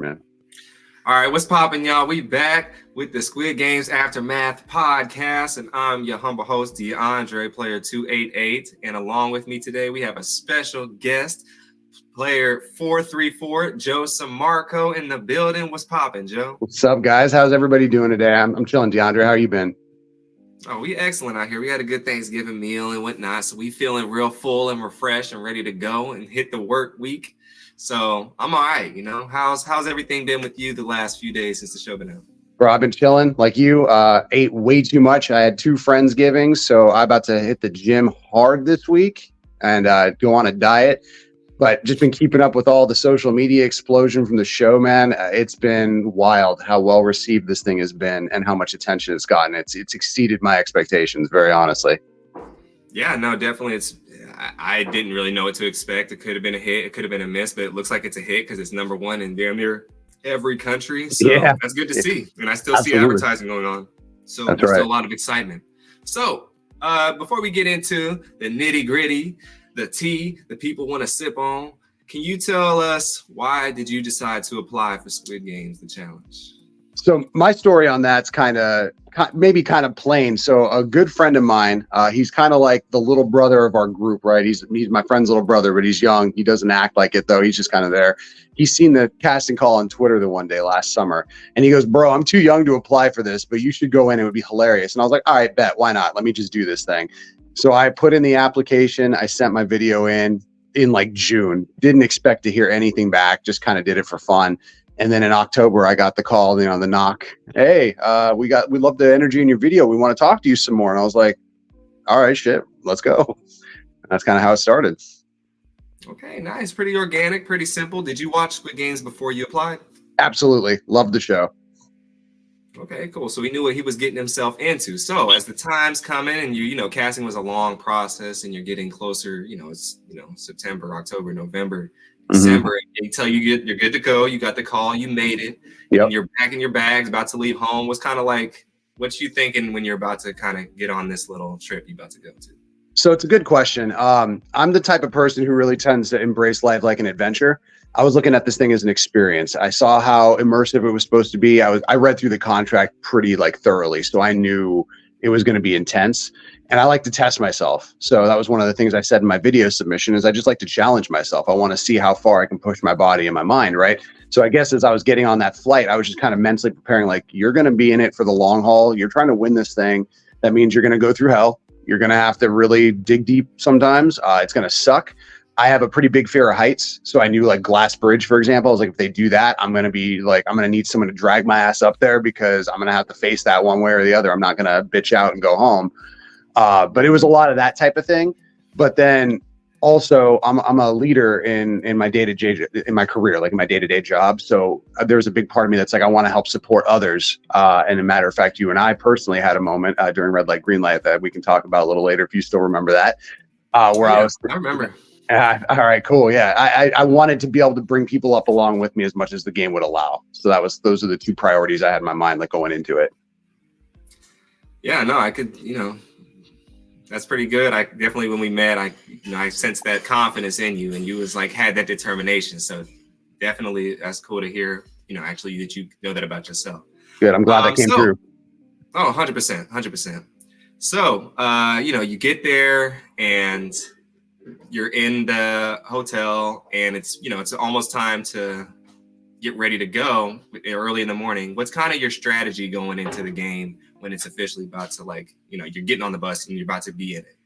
man. All right, what's poppin', y'all? We back with the Squid Games Aftermath podcast, and I'm your humble host, DeAndre, player 288. And along with me today, we have a special guest, player 434, JOE SAMMARCO, in the building. What's poppin', Joe? What's up, guys? How's everybody doing today? I'm chilling, DeAndre. How you been? Oh, we excellent out here. We had a good Thanksgiving meal and whatnot, so we feeling real full and refreshed and ready to go and hit the work week. So I'm all right, you know. How's everything been with you the last few days since the show been out? Bro, I've been chilling like you. Ate way too much. I had 2 Friendsgivings, so I'm about to hit the gym hard this week and go on a diet. But just been keeping up with all the social media explosion from the show, man. It's been wild how well received this thing has been and how much attention it's gotten. It's exceeded my expectations, very honestly. Yeah, no, definitely. I didn't really know what to expect. It could have been a hit. It could have been a miss, but it looks like it's a hit because it's #1 in damn near every country. So yeah, that's good to see. And I still see advertising going on. So there's still a lot of excitement. So before we get into the nitty gritty, the tea that people want to sip on, can you tell us why did you decide to apply for Squid Games, the challenge? So my story on that's kind of plain. So a good friend of mine, he's kind of like the little brother of our group, right? He's my friend's little brother, but he's young. He doesn't act like it though. He's just kind of there. He's seen the casting call on Twitter the one day last summer, and he goes, "Bro, I'm too young to apply for this, but you should go in. It would be hilarious." And I was like, "All right, bet. Why not? Let me just do this thing." So I put in the application. I sent my video in like June. Didn't expect to hear anything back. Just kind of did it for fun. And then in October, I got the call, the knock. "Hey, we love the energy in your video. We want to talk to you some more." And I was like, "All right, shit, let's go." And that's kind of how it started. Okay, nice. Pretty organic, pretty simple. Did you watch Squid Games before you applied? Absolutely. Loved the show. Okay, cool. So he knew what he was getting himself into. So as the time's coming and casting was a long process and you're getting closer, it's, September, October, November, December, and they tell you you're good to go. You got the call, you made it. Yep. And you're packing your bags, about to leave home. What's kind of like, what you thinking when you're about to kind of get on this little trip you're about to go to? So it's a good question. I'm the type of person who really tends to embrace life like an adventure. I was looking at this thing as an experience. I saw how immersive it was supposed to be. I read through the contract pretty thoroughly, so I knew it was going to be intense. And I like to test myself. So that was one of the things I said in my video submission is I just like to challenge myself. I want to see how far I can push my body and my mind, right? So I guess as I was getting on that flight, I was just kind of mentally preparing, you're going to be in it for the long haul. You're trying to win this thing. That means you're going to go through hell. You're going to have to really dig deep sometimes. It's going to suck. I have a pretty big fear of heights. So I knew Glass Bridge, for example, I was like, if they do that, I'm going to need someone to drag my ass up there because I'm going to have to face that one way or the other. I'm not going to bitch out and go home. But it was a lot of that type of thing. But then also I'm a leader in my day-to-day, in my career, in my day-to-day job. So there's a big part of me that's I want to help support others. And a matter of fact, you and I personally had a moment during red light, green light that we can talk about a little later if you still remember that. I remember. All right, cool. Yeah. I wanted to be able to bring people up along with me as much as the game would allow. So those are the 2 priorities I had in my mind, going into it. Yeah, no, I could, that's pretty good. I definitely, when we met, I sensed that confidence in you and you was had that determination. So definitely that's cool to hear, actually that you know that about yourself. Good. I'm glad that came through. Oh, 100%. So, you get there and you're in the hotel and it's almost time to get ready to go early in the morning. What's kind of your strategy going into the game when it's officially about to you're getting on the bus and you're about to be in it?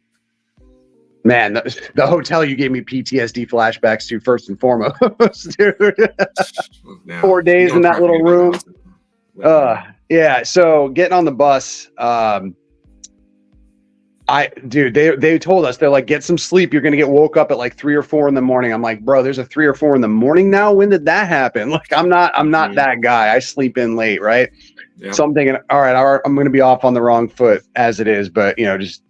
Man, the hotel you gave me PTSD flashbacks to first and foremost, dude. Now, 4 days in that little room. Yeah. So getting on the bus, they told us, they're get some sleep. You're going to get woke up at 3 or 4 in the morning. I'm like, bro, there's a 3 or 4 in the morning now. When did that happen? I'm not that guy. I sleep in late. Right. Yeah. So I'm thinking, all right, I'm going to be off on the wrong foot as it is, but just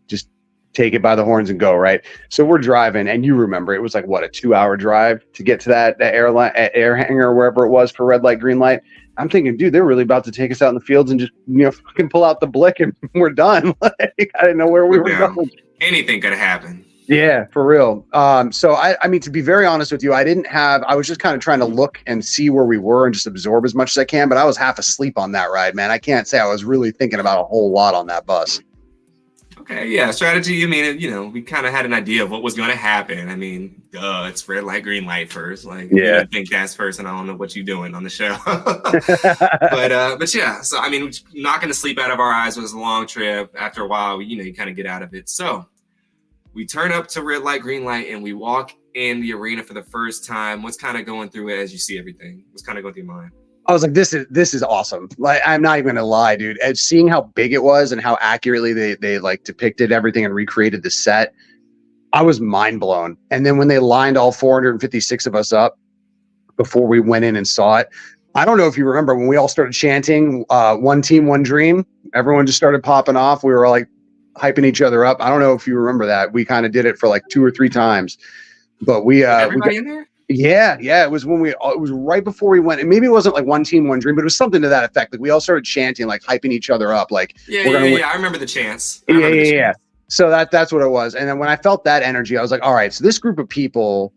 take it by the horns and go. Right. So we're driving and you remember it was a 2-hour drive to get to that air hangar, wherever it was for red light, green light. I'm thinking, dude, they're really about to take us out in the fields and just, fucking pull out the blick and we're done. I didn't know where we were going. Anything could happen. Yeah, for real. So I mean, to be very honest with you, I was just kind of trying to look and see where we were and just absorb as much as I can, but I was half asleep on that ride, man. I can't say I was really thinking about a whole lot on that bus. Okay, yeah, strategy. I mean, we kind of had an idea of what was going to happen. I mean, it's red light, green light first. Like, if you didn't think that's first, and I don't know what you're doing on the show. but yeah. So I mean, knocking the sleep out of our eyes was a long trip. After a while, you kind of get out of it. So we turn up to red light, green light, and we walk in the arena for the first time. What's kind of going through it as you see everything? What's kind of going through your mind? I was like, this is awesome. Like, I'm not even gonna lie, dude. And seeing how big it was and how accurately they like depicted everything and recreated the set, I was mind blown. And then when they lined all 456 of us up before we went in and saw it, I don't know if you remember when we all started chanting, "One team, one dream." Everyone just started popping off. We were like hyping each other up. I don't know if you remember that. We kind of did it for like 2 or 3 times, but everybody in there. Yeah. It was it was right before we went, and maybe it wasn't like one team, one dream, but it was something to that effect. Like we all started chanting, like hyping each other up. Like, yeah. I remember the chants. Yeah. So that's what it was. And then when I felt that energy, I was like, all right, so this group of people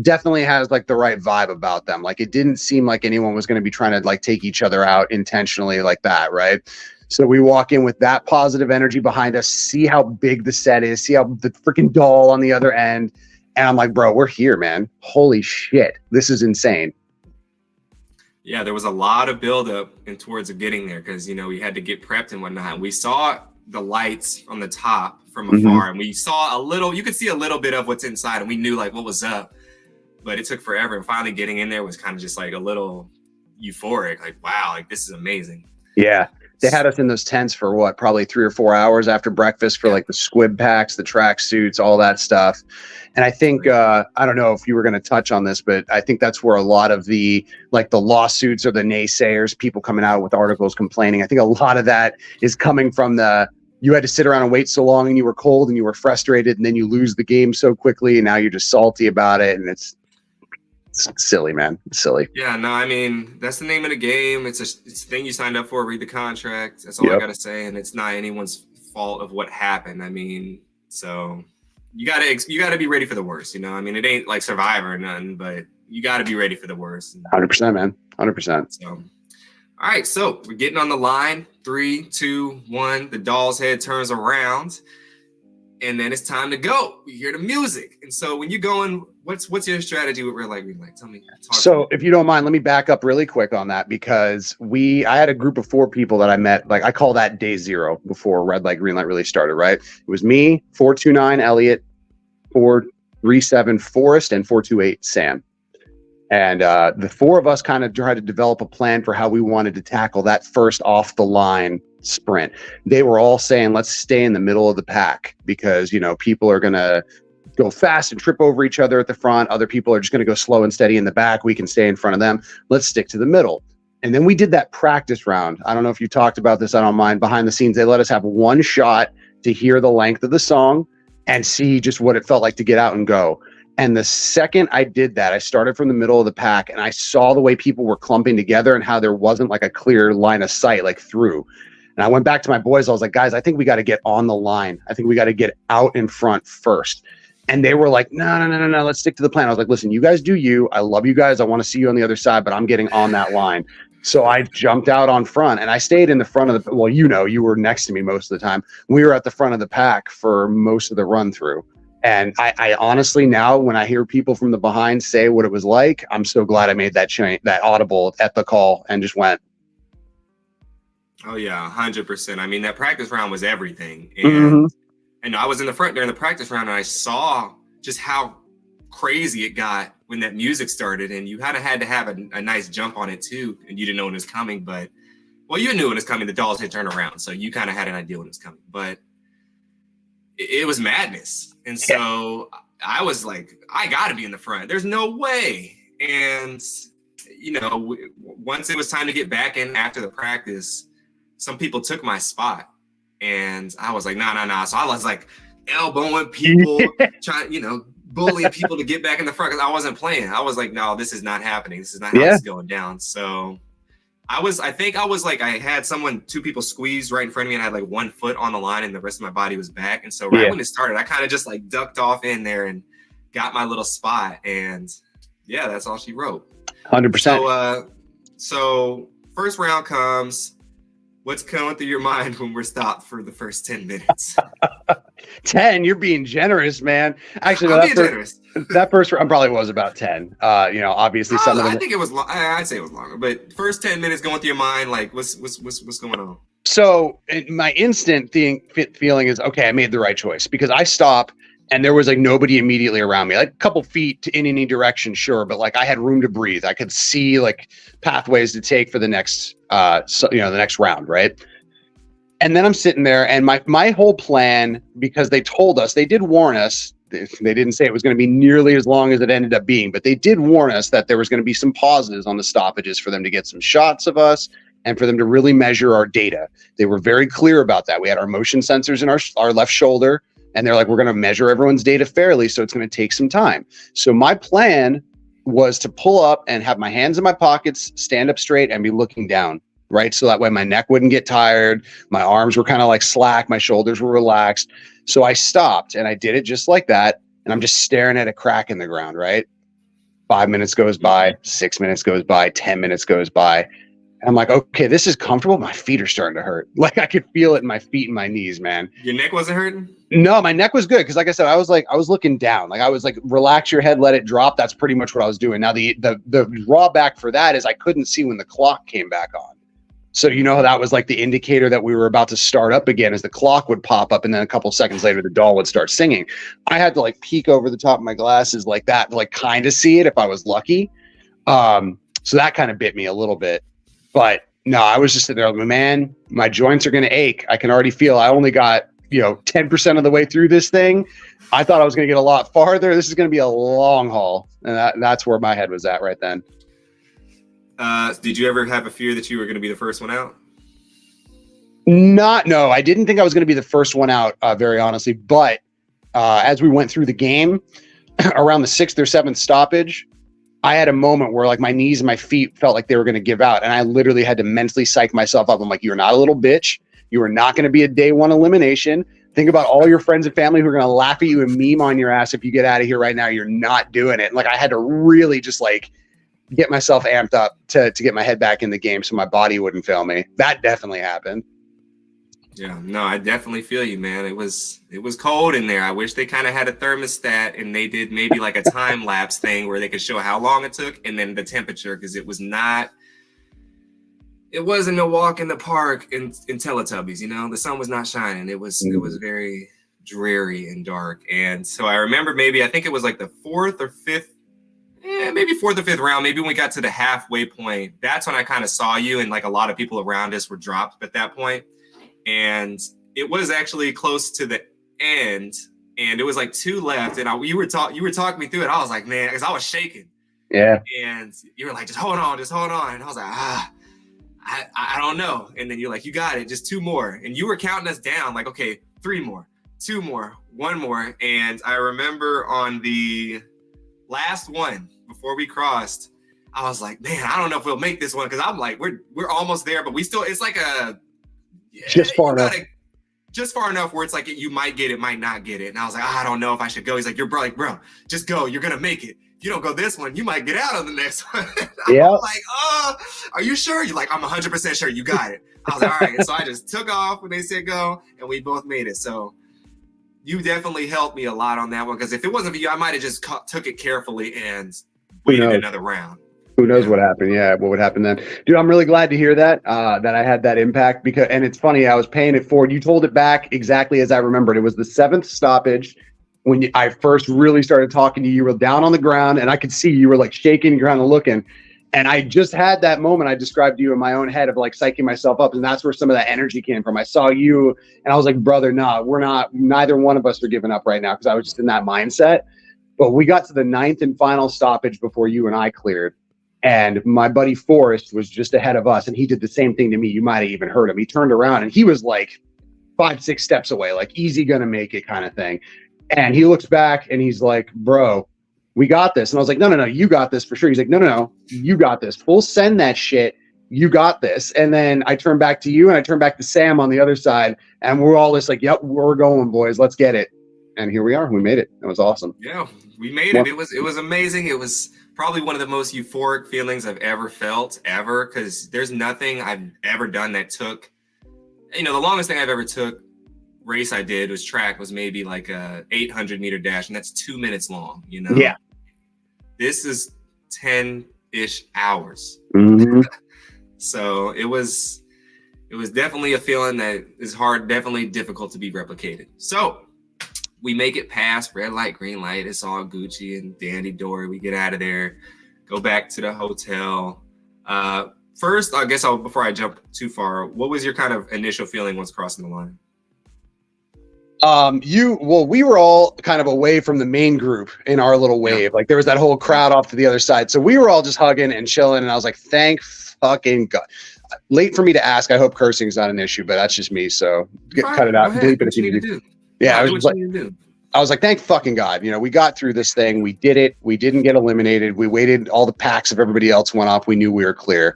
definitely has like the right vibe about them. Like it didn't seem like anyone was going to be trying to like take each other out intentionally like that, right? So we walk in with that positive energy behind us, see how big the set is, see how the freaking doll on the other end. And I'm like, bro, we're here, man. Holy shit. This is insane. Yeah, there was a lot of buildup and towards getting there because, we had to get prepped and whatnot. We saw the lights on the top from afar and we saw you could see a little bit of what's inside and we knew like what was up, but it took forever. And finally getting in there was kind of just like a little euphoric, like, wow, like this is amazing. Yeah. They had us in those tents for what, probably 3 or 4 hours after breakfast for like the squid packs, the track suits, all that stuff. And I think, I don't know if you were going to touch on this, but I think that's where a lot of the lawsuits or the naysayers, people coming out with articles complaining, I think a lot of that is coming from you had to sit around and wait so long and you were cold and you were frustrated and then you lose the game so quickly and now you're just salty about it. And it's silly, man. It's silly. Yeah, no, I mean, that's the name of the game. It's a thing you signed up for. Read the contract. That's all I got to say. And it's not anyone's fault of what happened. I mean, so you gotta be ready for the worst. I mean, it ain't like Survivor or nothing, but you gotta be ready for the worst. 100%, man. 100%. So, all right, so we're getting on the line. 3, 2, 1. The doll's head turns around, and then it's time to go. We hear the music, and so when you're going, what's your strategy with red light, green light? Tell me. So, if you don't mind, let me back up really quick on that because I had a group of 4 people that I met. Like I call that day 0 before red light, green light really started. Right? It was me, 429 Elliot, 437 Forrest, and 428 Sam. And the 4 of us kind of tried to develop a plan for how we wanted to tackle that first off the line sprint. They were all saying, let's stay in the middle of the pack because, people are going to go fast and trip over each other at the front. Other people are just going to go slow and steady in the back. We can stay in front of them. Let's stick to the middle. And then we did that practice round. I don't know if you talked about this. I don't mind. Behind the scenes, they let us have one shot to hear the length of the song and see just what it felt like to get out and go. And the second I did that, I started from the middle of the pack and I saw the way people were clumping together and how there wasn't like a clear line of sight, like through. And I went back to my boys. I was like, guys, I think we got to get on the line. I think we got to get out in front first. And they were like, no, let's stick to the plan. I was like, listen, you guys do you. I love you guys. I want to see you on the other side, but I'm getting on that line. So I jumped out on front and I stayed in the front of the, you were next to me most of the time. We were at the front of the pack for most of the run through. And I honestly, now when I hear people from the behind say what it was like, I'm so glad I made that that audible at the call and just went. Oh yeah, 100%. I mean, that practice round was everything. And I was in the front during the practice round and I saw just how crazy it got when that music started. And you had to have a nice jump on it too. And you didn't know when it was coming, but you knew when it was coming, the dolls had turned around. So you kind of had an idea when it was coming, but it was madness. And so I was like, I got to be in the front. There's no way. And, once it was time to get back in after the practice, some people took my spot. And I was like, nah. So I was like elbowing people, trying, bullying people to get back in the front because I wasn't playing. I was like, no, this is not happening. This is not how it's going down. So I think I was like, I had two people squeezed right in front of me, and I had like 1 foot on the line, and the rest of my body was back. And so right when it started, I kind of just like ducked off in there and got my little spot. And yeah, that's all she wrote. 100%. So first round comes. What's going through your mind when we're stopped for the first 10 minutes? 10, you're being generous, man. Actually, I'm being generous. That first round probably was about 10. Obviously some of them. I think it was long. I'd say it was longer, but first 10 minutes going through your mind, like what's going on? So my instant feeling is, okay, I made the right choice, because I stop and there was like nobody immediately around me, like a couple feet in any direction, sure, but like I had room to breathe. I could see like pathways to take for the next, the next round, right? And then I'm sitting there, and my whole plan, because they told us, they did warn us. They didn't say it was going to be nearly as long as it ended up being, but they did warn us that there was going to be some pauses on the stoppages for them to get some shots of us and for them to really measure our data. They were very clear about that. We had our motion sensors in our left shoulder, and they're like, we're going to measure everyone's data fairly, so it's going to take some time. So my plan was to pull up and have my hands in my pockets, stand up straight, and be looking down, right? So that way my neck wouldn't get tired. My arms were kind of like slack. My shoulders were relaxed. So I stopped, and I did it just like that. And I'm just staring at a crack in the ground, right? 5 minutes goes by, 6 minutes goes by, 10 minutes goes by. I'm like, okay, this is comfortable. My feet are starting to hurt. Like I could feel it in my feet and my knees, man. Your neck wasn't hurting? No, my neck was good. Cause like I said, I was looking down. Like I was like, relax your head, let it drop. That's pretty much what I was doing. Now the drawback for that is I couldn't see when the clock came back on. So, that was like the indicator that we were about to start up again, as the clock would pop up. And then a couple seconds later, the doll would start singing. I had to like peek over the top of my glasses like that, to like kind of see it if I was lucky. So that kind of bit me a little bit. But no, I was just sitting there, man, my joints are going to ache. I can already feel I only got, 10% of the way through this thing. I thought I was going to get a lot farther. This is going to be a long haul. And that's where my head was at right then. Did you ever have a fear that you were going to be the first one out? No, I didn't think I was going to be the first one out, very honestly. But as we went through the game, around the 6th or 7th stoppage, I had a moment where like my knees and my feet felt like they were going to give out. And I literally had to mentally psych myself up. I'm like, you're not a little bitch. You are not going to be a day one elimination. Think about all your friends and family who are going to laugh at you and meme on your ass if you get out of here right now. You're not doing it. And like I had to really just like get myself amped up to get my head back in the game so my body wouldn't fail me. That definitely happened. Yeah, no, I definitely feel you, man. It was cold in there. I wish they kind of had a thermostat and they did maybe like a time lapse thing where they could show how long it took and then the temperature, because it wasn't a walk in the park in Teletubbies, the sun was not shining. It was very dreary and dark. And so I remember I think it was like the 4th or 5th, maybe 4th or 5th round, maybe when we got to the halfway point, that's when I kind of saw you, and like a lot of people around us were dropped at that point. And it was actually close to the end, and it was like 2 left. And you were talking me through it. I was like, man, because I was shaking. Yeah. And you were like, just hold on. And I was like, I don't know. And then you're like, you got it. Just 2 more. And you were counting us down like, okay, 3 more, 2 more, 1 more. And I remember on the last one before we crossed, I was like, man, I don't know if we'll make this one, because I'm like, we're almost there, but we still, it's like just far enough where it's like you might get it, might not get it. And I was like, I don't know if I should go. He's like, bro, just go. You're gonna make it. If you don't go this one, you might get out on the next one. Yeah. I'm like, are you sure? You're like, I'm 100% sure. You got it. I was like, all right. And so I just took off when they said go, and we both made it. So you definitely helped me a lot on that one, because if it wasn't for you, I might have just took it carefully and waited another round. Who knows what happened? Yeah, what would happen then? Dude, I'm really glad to hear that I had that impact, and it's funny, I was paying it forward. You told it back exactly as I remembered. It was the 7th stoppage when I first really started talking to you. You were down on the ground, and I could see you were like shaking, you're kind of looking. And I just had that moment I described to you in my own head of like psyching myself up. And that's where some of that energy came from. I saw you and I was like, brother, neither one of us are giving up right now, because I was just in that mindset. But we got to the 9th and final stoppage before you and I cleared. And my buddy Forrest was just ahead of us, and he did the same thing to me. You might have even heard him. He turned around and he was like 5-6 steps away, like easy gonna make it kind of thing. And he looks back and he's like, bro, we got this. And I was like, no, you got this for sure. He's like, no, you got this. Full send that shit. you got this. And then I turn back to you and I turn back to Sam on the other side, and we're all just like, yep, we're going, boys, let's get it. And here we are. We made it. It was awesome. Yeah, we made it. It was amazing. It was probably one of the most euphoric feelings I've ever felt ever, because there's nothing I've ever done that took, the longest thing I've ever took race I did was track was maybe like a 800-meter dash, and that's 2 minutes long, Yeah. This is 10-ish hours. Mm-hmm. So it was definitely a feeling that is hard, definitely difficult to be replicated. So we make it past red light, green light. It's all Gucci and dandy dory. We get out of there, go back to the hotel. First, I guess before I jump too far, what was your kind of initial feeling once crossing the line? We were all kind of away from the main group in our little wave. Yeah. Like there was that whole crowd off to the other side. So we were all just hugging and chilling. And I was like, thank fucking God. Late for me to ask. I hope cursing is not an issue, but that's just me. So cut it out. Bleep it if you need to do. Yeah, I was like, thank fucking God. We got through this thing. We did it. We didn't get eliminated. We waited. All the packs of everybody else went off. We knew we were clear.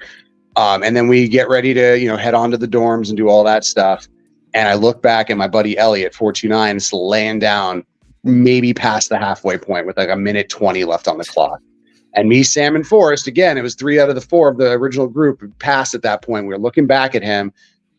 And then we get ready to, head on to the dorms and do all that stuff. And I look back at my buddy Elliot, 429, is laying down maybe past the halfway point with like a minute 20 left on the clock. And me, Sam, and Forrest, again, it was 3 out of the 4 of the original group passed at that point. We were looking back at him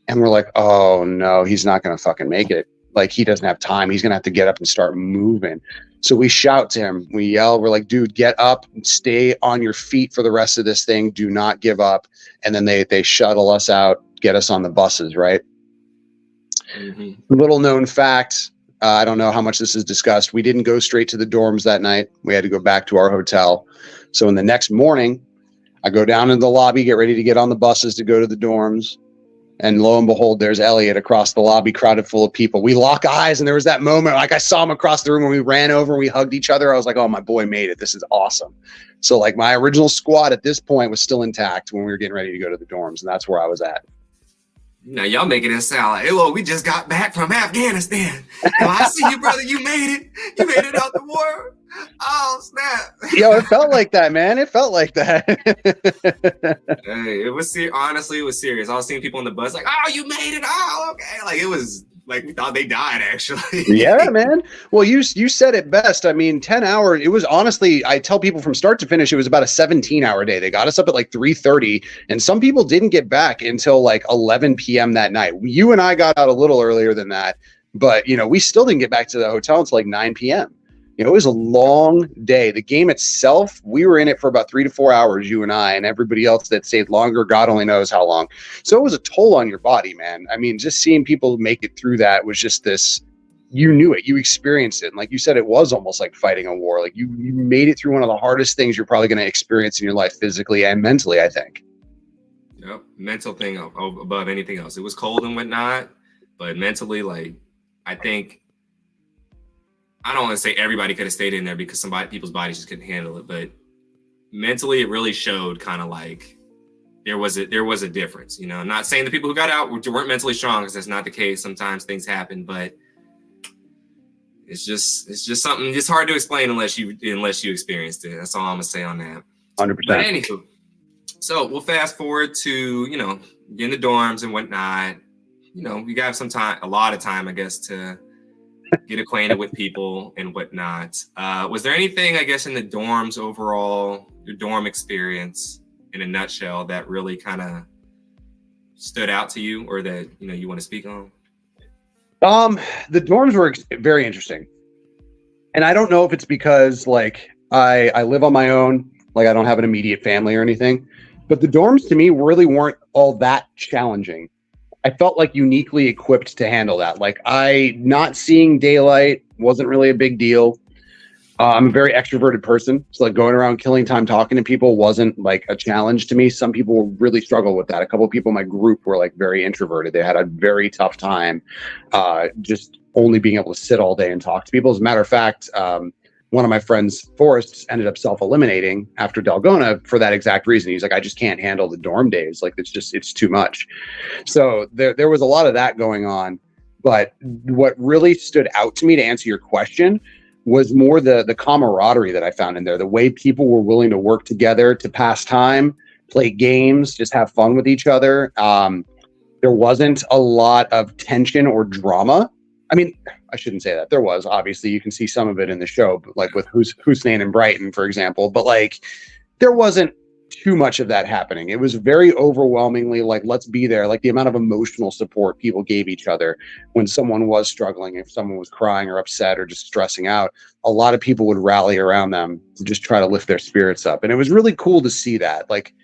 and we're like, oh no, he's not going to fucking make it. Like he doesn't have time. He's going to have to get up and start moving. So we shout to him, we yell, we're like, dude, get up and stay on your feet for the rest of this thing. Do not give up. And then they shuttle us out, get us on the buses, right? Mm-hmm. Little known fact, I don't know how much this is discussed. We didn't go straight to the dorms that night. We had to go back to our hotel. So in the next morning, I go down into the lobby, get ready to get on the buses to go to the dorms. And lo and behold, there's Elliot across the lobby, crowded full of people. We lock eyes, and there was that moment, like I saw him across the room when we ran over and we hugged each other. I was like, oh, my boy made it. This is awesome. So like my original squad at this point was still intact when we were getting ready to go to the dorms. And that's where I was at. Now y'all making it sound like, hey, well, we just got back from Afghanistan. Well, I see you, brother. You made it. You made it out the war. Oh, snap. Yo, it felt like that, man. It felt like that. Hey, it was honestly, it was serious. I was seeing people on the bus like, oh, you made it. Oh, okay. Like it was like we thought they died, actually. Yeah, man. Well, you said it best. I mean, 10 hours. It was honestly, I tell people from start to finish, it was about a 17-hour day. They got us up at like 3:30, and some people didn't get back until like 11 p.m. that night. You and I got out a little earlier than that, but we still didn't get back to the hotel until like 9 p.m. It was a long day. The game itself, we were in it for about 3 to 4 hours, you and I, and everybody else that stayed longer, God only knows how long. So it was a toll on your body, man. I mean, just seeing people make it through that was just this, you knew it, you experienced it. And like you said, it was almost like fighting a war. Like you made it through one of the hardest things you're probably going to experience in your life, physically and mentally, I think. Yep, mental thing above anything else. It was cold and whatnot, but mentally, like, I think, I don't want to say everybody could have stayed in there because people's bodies just couldn't handle it, but mentally it really showed kind of like there was a difference. I'm not saying the people who got out weren't mentally strong, because that's not the case. Sometimes things happen, but it's just something it's hard to explain unless you experienced it. That's all I'm gonna say on that. 100%. But anywho, so we'll fast forward to in the dorms and whatnot. We got a lot of time, I guess, to get acquainted with people and whatnot. Was there anything, I guess, in the dorms overall, your dorm experience in a nutshell, that really kind of stood out to you, or that you want to speak on? The dorms were very interesting, and I don't know if it's because like I live on my own, like I don't have an immediate family or anything, but the dorms to me really weren't all that challenging. I felt like uniquely equipped to handle that. Like not seeing daylight wasn't really a big deal. I'm a very extroverted person. So like going around killing time talking to people wasn't like a challenge to me. Some people really struggle with that. A couple of people in my group were like very introverted. They had a very tough time just only being able to sit all day and talk to people. As a matter of fact, one of my friends, Forrest, ended up self-eliminating after Dalgona for that exact reason. He's like, I just can't handle the dorm days. Like, it's too much. So there was a lot of that going on. But what really stood out to me, to answer your question, was more the camaraderie that I found in there, the way people were willing to work together to pass time, play games, just have fun with each other. There wasn't a lot of tension or drama. I mean, I shouldn't say that. There was, obviously, you can see some of it in the show, but like with Hussein and Brighton, for example. But like, there wasn't too much of that happening. It was very overwhelmingly like, let's be there. Like the amount of emotional support people gave each other when someone was struggling, if someone was crying or upset or just stressing out, a lot of people would rally around them to just try to lift their spirits up. And it was really cool to see that. Like,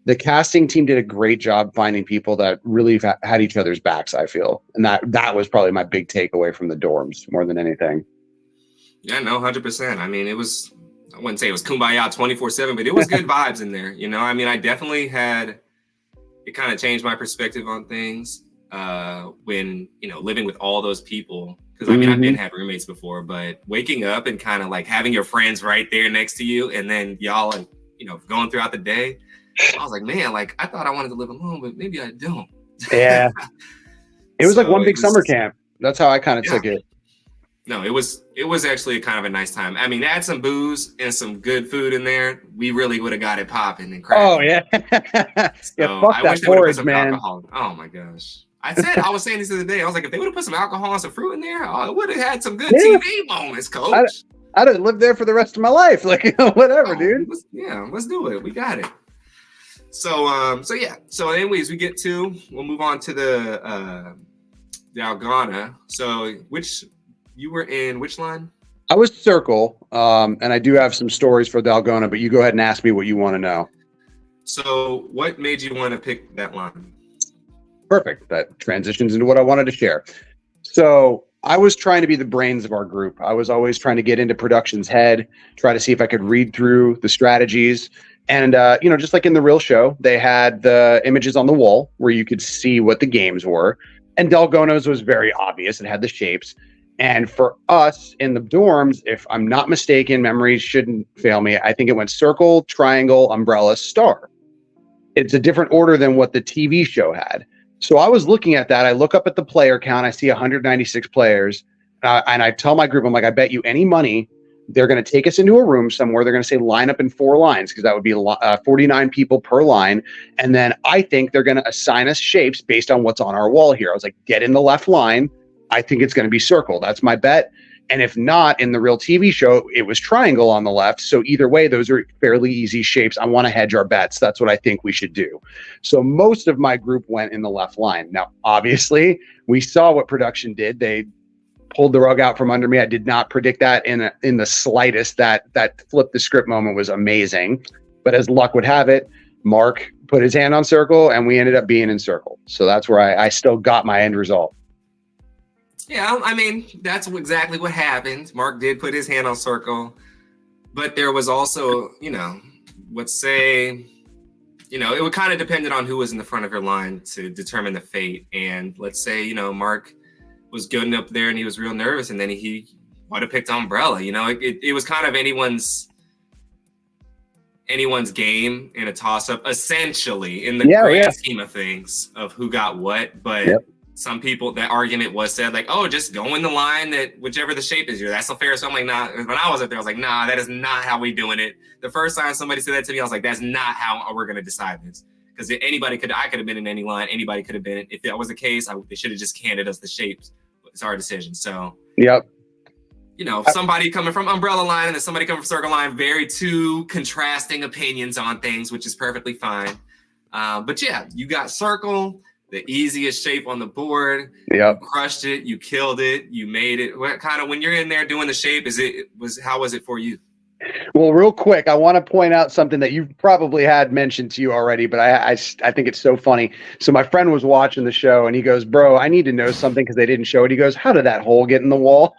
the casting team did a great job finding people that really had each other's backs, I feel. And that was probably my big takeaway from the dorms more than anything. Yeah, no, 100%. I mean, I wouldn't say it was kumbaya 24/7, but it was good vibes in there. I mean, I definitely it kind of changed my perspective on things when, living with all those people. Because I mean, I've been had roommates before, but waking up and kind of like having your friends right there next to you, and then y'all, going throughout the day. I was like, man, like I thought I wanted to live alone, but maybe I don't. Yeah. It was like one big summer camp. That's how I kind of took it. No, it was actually kind of a nice time. I mean, add some booze and some good food in there, we really would have got it popping and cracking. Oh yeah. So fuck I that wish they would have put some man. alcohol. Oh my gosh. I was saying this the other day. I was like, if they would have put some alcohol and some fruit in there, it would have had some good TV moments, coach. I'd have lived there for the rest of my life. Like, whatever, dude. Let's do it. We got it. So anyways, we'll move on to the Dalgona. So you were in which line? I was Circle, and I do have some stories for Dalgona, but you go ahead and ask me what you want to know. So what made you want to pick that line? Perfect. That transitions into what I wanted to share. So I was trying to be the brains of our group. I was always trying to get into production's head, try to see if I could read through the strategies. And, just like in the real show, they had the images on the wall where you could see what the games were. And Dalgona's was very obvious. It had the shapes. And for us in the dorms, if I'm not mistaken, memory shouldn't fail me, I think it went circle, triangle, umbrella, star. It's a different order than what the TV show had. So I was looking at that. I look up at the player count. I see 196 players. And I tell my group, I'm like, I bet you any money they're going to take us into a room somewhere. They're going to say line up in 4 lines because that would be 49 people per line. And then I think they're going to assign us shapes based on what's on our wall here. I was like, get in the left line. I think it's going to be circle. That's my bet. And if not, in the real TV show, it was triangle on the left. So either way, those are fairly easy shapes. I want to hedge our bets. That's what I think we should do. So most of my group went in the left line. Now, obviously, we saw what production did. They pulled the rug out from under me. I did not predict that in the slightest. That flip the script moment was amazing. But as luck would have it, Mark put his hand on circle and we ended up being in circle. So that's where I still got my end result. Yeah, I mean, that's exactly what happened. Mark did put his hand on circle, but there was also, it would kind of depended on who was in the front of your line to determine the fate. And let's say, Mark was good up there and he was real nervous, and then he would have picked umbrella. It was kind of anyone's game in a toss-up, essentially, in the grand scheme of things of who got what. But some people, that argument was said like, oh, just go in the line that whichever the shape is, that's so fair. So I'm like, nah. When I was up there, I was like, nah, that is not how we doing it. The first time somebody said that to me, I was like, that's not how we're gonna decide this. Because I could have been in any line. Anybody could have been. If that was the case, they should have just handed us the shapes. It's our decision. So, if somebody coming from umbrella line and then somebody coming from circle line, very two contrasting opinions on things, which is perfectly fine. But yeah, you got circle, the easiest shape on the board. You crushed it. You killed it. You made it. What kind of, when you're in there doing the shape, how was it for you? Well, real quick, I want to point out something that you probably had mentioned to you already, but I think it's so funny. So my friend was watching the show and he goes, bro, I need to know something because they didn't show it. He goes, how did that hole get in the wall?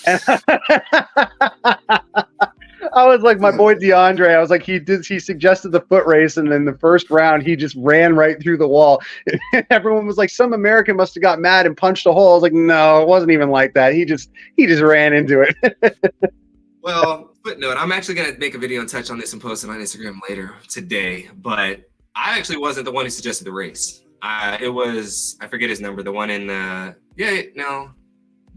And I was like, my boy DeAndre, I was like, he suggested the foot race, and in the first round, he just ran right through the wall. Everyone was like, some American must have got mad and punched a hole. I was like, no, it wasn't even like that. He just ran into it. Well, footnote, I'm actually going to make a video and touch on this and post it on Instagram later today, but I actually wasn't the one who suggested the race. It was, I forget his number, the one in the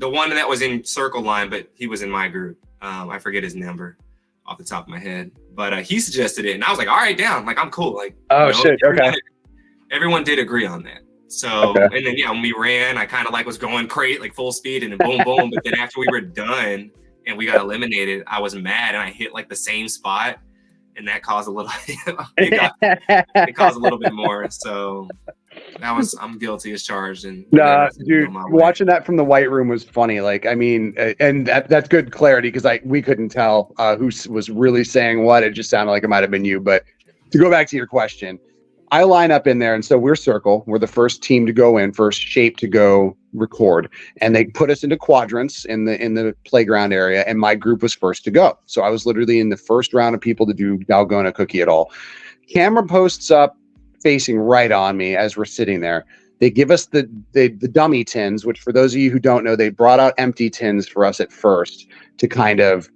one that was in circle line, but he was in my group. I forget his number off the top of my head. But he suggested it, and I was like, all right, down. Like, I'm cool. Like, oh, shit. Okay. Everyone did agree on that. So, and then, yeah, when we ran, I kind of like was going crazy, like full speed, and then boom, boom. But then after we were done and we got eliminated, I was mad and I hit like the same spot. And that caused a little, it caused a little bit more. So I'm guilty as charged. And nah, dude, watching that from the White Room was funny. Like, I mean, and that's good clarity because we couldn't tell who was really saying what. It just sounded like it might have been you. But to go back to your question, I line up in there, and so we're circle. We're the first team to go in, first shape to go record, and they put us into quadrants in the playground area. And my group was first to go, so I was literally in the first round of people to do Dalgona cookie at all. Camera posts up, facing right on me as we're sitting there. They give us the dummy tins, which for those of you who don't know, they brought out empty tins for us at first to kind of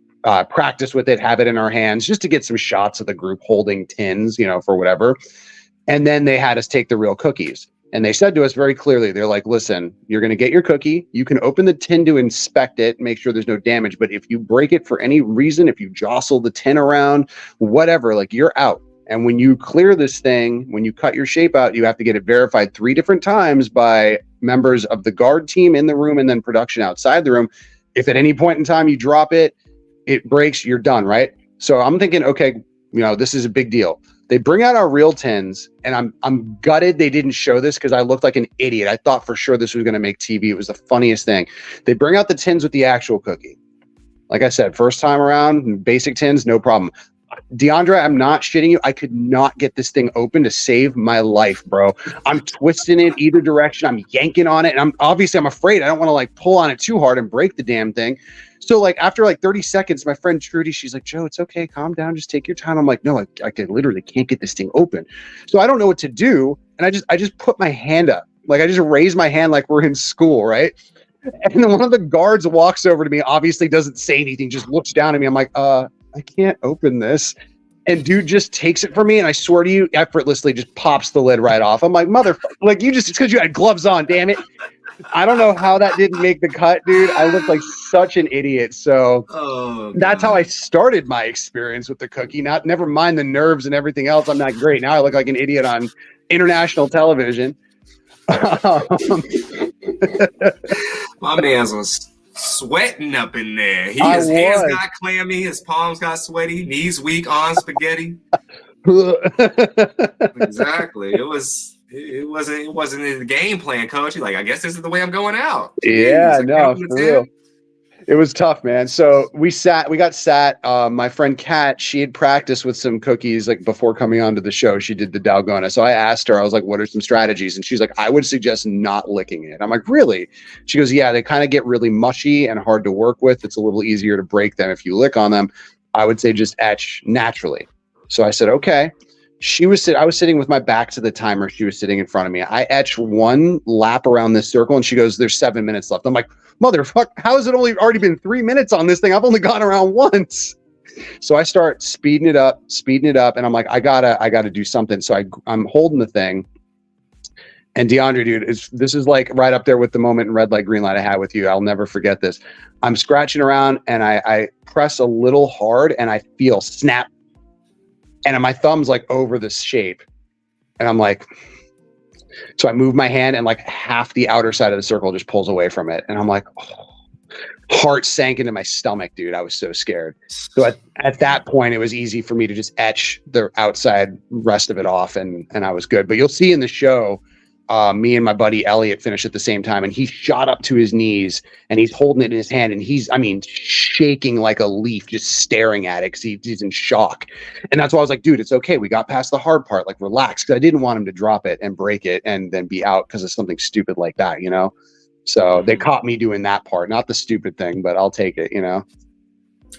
practice with it, have it in our hands, just to get some shots of the group holding tins, for whatever. And then they had us take the real cookies. And they said to us very clearly, they're like, listen, you're going to get your cookie. You can open the tin to inspect it, make sure there's no damage. But if you break it for any reason, if you jostle the tin around, whatever, like you're out. And when you clear this thing, when you cut your shape out, you have to get it verified 3 different times by members of the guard team in the room and then production outside the room. If at any point in time you drop it, it breaks, you're done, right? So I'm thinking, okay, this is a big deal. They bring out our real tins, and I'm gutted they didn't show this because I looked like an idiot. I thought for sure this was going to make TV. It was the funniest thing. They bring out the tins with the actual cookie. Like I said, first time around, basic tins, no problem. DeAndre, I'm not shitting you. I could not get this thing open to save my life, bro. I'm twisting it either direction. I'm yanking on it, and I'm afraid. I don't want to like pull on it too hard and break the damn thing. So like after like 30 seconds, my friend Trudy, she's like, Joe, it's okay. Calm down. Just take your time. I'm like, no, I literally can't get this thing open. So I don't know what to do. And I just put my hand up. Like I just raise my hand like we're in school, right? And then one of the guards walks over to me, obviously doesn't say anything, just looks down at me. I'm like, I can't open this. And dude just takes it from me. And I swear to you, effortlessly just pops the lid right off. I'm like, motherfucker, like it's because you had gloves on, damn it. I don't know how that didn't make the cut, dude. I look like such an idiot. So that's how I started my experience with the cookie. Never mind the nerves and everything else. I'm not great. Now I look like an idiot on international television. My man's was sweating up in there. His hands got clammy, his palms got sweaty, knees weak on spaghetti. Exactly. It wasn't in the game plan, coach. You're like, I guess this is the way I'm going out. Yeah, no, for real. It was tough, man. So we got sat. My friend Kat, she had practiced with some cookies like before coming onto the show. She did the Dalgona. So I asked her, I was like, what are some strategies? And she's like, I would suggest not licking it. I'm like, really? She goes, yeah, they kind of get really mushy and hard to work with. It's a little easier to break them if you lick on them. I would say just etch naturally. So I said, okay. I was sitting with my back to the timer. She was sitting in front of me. I etched one lap around this circle and she goes, there's 7 minutes left. I'm like, motherfucker, how has it already been 3 minutes on this thing? I've only gone around once. So I start speeding it up. And I'm like, I gotta do something. So I'm holding the thing. And DeAndre, dude, this is like right up there with the moment in red light, green light I had with you. I'll never forget this. I'm scratching around and I press a little hard and I feel snap. And my thumb's like over this shape. And I'm like, so I move my hand and like half the outer side of the circle just pulls away from it. And I'm like, heart sank into my stomach, dude. I was so scared. So at that point, it was easy for me to just etch the outside rest of it off and I was good. But you'll see in the show, me and my buddy Elliot finished at the same time, and he shot up to his knees and he's holding it in his hand and he's shaking like a leaf, just staring at it because he's in shock. And that's why I was like, dude, it's okay. We got past the hard part, like relax, because I didn't want him to drop it and break it and then be out because of something stupid like that, So they caught me doing that part, not the stupid thing, but I'll take it,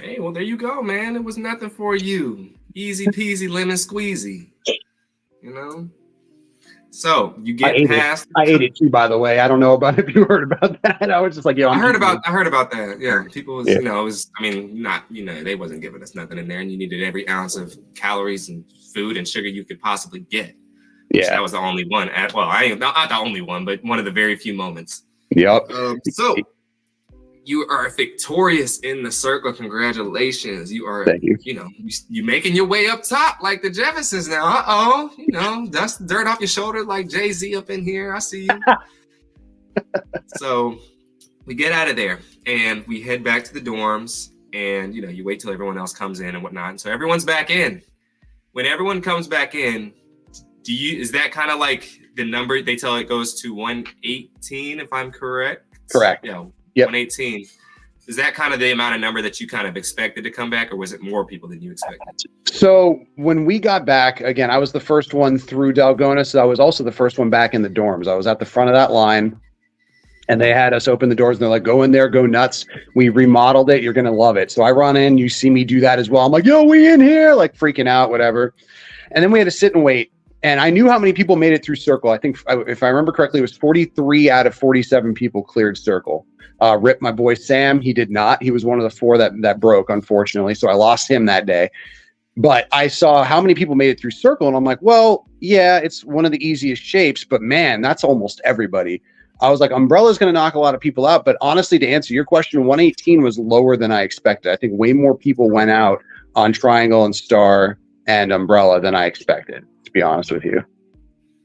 Hey, well, there you go, man. It was nothing for you. Easy peasy, lemon squeezy, So you get past. I ate it too, by the way. I don't know about if you heard about that. I was just like, I heard about that. Yeah, people was, it was. Not, they wasn't giving us nothing in there, and you needed every ounce of calories and food and sugar you could possibly get. Yeah, so that was the only one. I ain't not the only one, but one of the very few moments. Yep. So You are victorious in the circle. Congratulations. You are, Thank you. You making your way up top like the Jeffersons now. Uh-oh. Dust the dirt off your shoulder like Jay-Z up in here. I see you. So we get out of there and we head back to the dorms, and, you wait till everyone else comes in and whatnot. And so everyone's back in. When everyone comes back in, is that kind of like the number they tell it goes to 118, if I'm correct? Correct. Yeah. Yep. 118. Is that kind of the amount of number that you kind of expected to come back, or was it more people than you expected? So when we got back, again, I was the first one through Dalgona, so I was also the first one back in the dorms. I was at the front of that line, and they had us open the doors, and they're like, go in there, go nuts. We remodeled it. You're going to love it. So I run in. You see me do that as well. I'm like, yo, we in here, like freaking out, whatever. And then we had to sit and wait. And I knew how many people made it through Circle. I think, if I remember correctly, it was 43 out of 47 people cleared Circle. Rip, my boy Sam, he did not. He was one of the 4 that broke, unfortunately. So I lost him that day. But I saw how many people made it through Circle, and I'm like, well, yeah, it's one of the easiest shapes, but man, that's almost everybody. I was like, Umbrella's going to knock a lot of people out. But honestly, to answer your question, 118 was lower than I expected. I think way more people went out on Triangle and Star and Umbrella than I expected, to be honest with you.